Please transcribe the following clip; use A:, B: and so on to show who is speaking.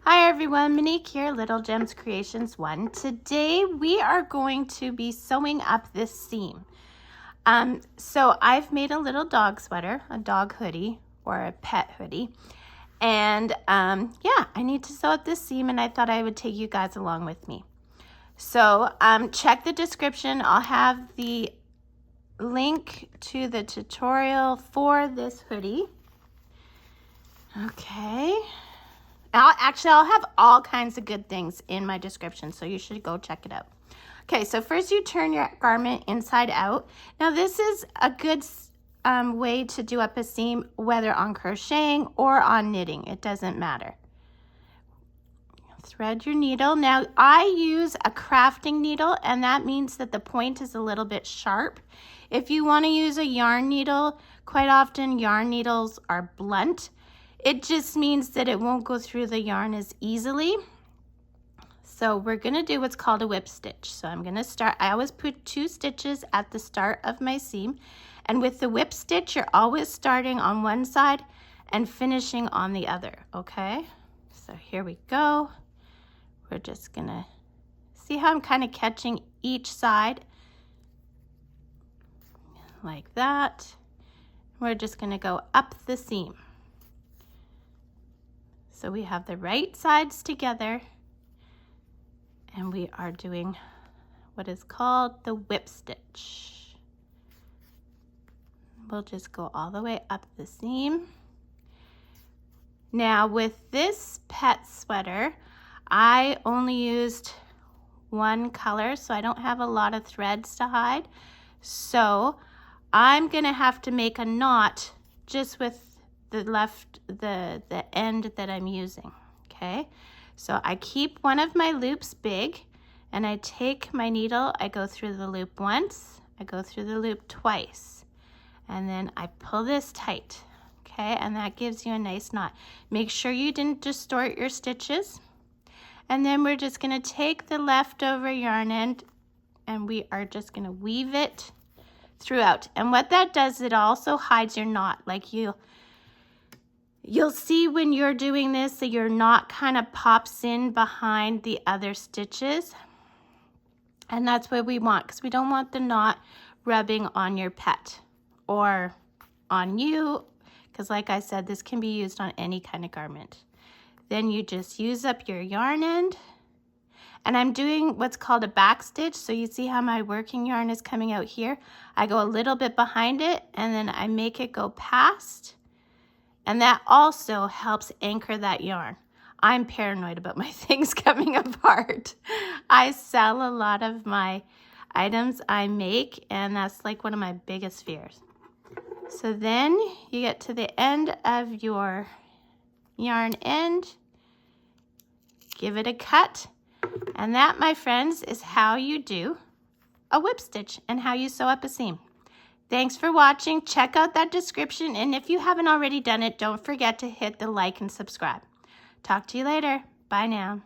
A: Hi everyone, Monique here, Little Gems Creations 1. Today we are going to be sewing up this seam. So I've made a little dog sweater, a dog hoodie or a pet hoodie. And yeah, I need to sew up this seam and I thought I would take you guys along with me. So check the description. I'll have the link to the tutorial for this hoodie. Okay. I'll have all kinds of good things in my description, so you should go check it out. Okay, so first you turn your garment inside out. Now this is a good way to do up a seam, whether on crocheting or on knitting. It doesn't matter. Thread your needle. Now I use a crafting needle, and that means that the point is a little bit sharp. If you want to use a yarn needle, quite often yarn needles are blunt. It just means that it won't go through the yarn as easily. So we're going to do what's called a whip stitch. So I'm going to start, I always put 2 stitches at the start of my seam. And with the whip stitch, you're always starting on one side and finishing on the other, okay? So here we go. We're just going to see how I'm kind of catching each side like that. We're just going to go up the seam. So we have the right sides together and we are doing what is called the whip stitch. We'll just go all the way up the seam. Now with this pet sweater, I only used one color, so I don't have a lot of threads to hide. So I'm gonna have to make a knot just with the end that I'm using, okay? So I keep one of my loops big and I take my needle, I go through the loop once, I go through the loop twice, and then I pull this tight, okay? And that gives you a nice knot. Make sure you didn't distort your stitches. And then we're just gonna take the leftover yarn end and we are just gonna weave it throughout. And what that does, it also hides your knot. Like you'll see when you're doing this that your knot kind of pops in behind the other stitches. And that's what we want, because we don't want the knot rubbing on your pet or on you, because like I said, this can be used on any kind of garment. Then you just use up your yarn end. And I'm doing what's called a back stitch. So you see how my working yarn is coming out here? I go a little bit behind it and then I make it go past. And that also helps anchor that yarn. I'm paranoid about my things coming apart. I sell a lot of my items I make, and that's like one of my biggest fears. So then you get to the end of your yarn end, give it a cut, and that, my friends, is how you do a whip stitch and how you sew up a seam. Thanks for watching. Check out that description, and if you haven't already done it, don't forget to hit the like and subscribe. Talk to you later. Bye now.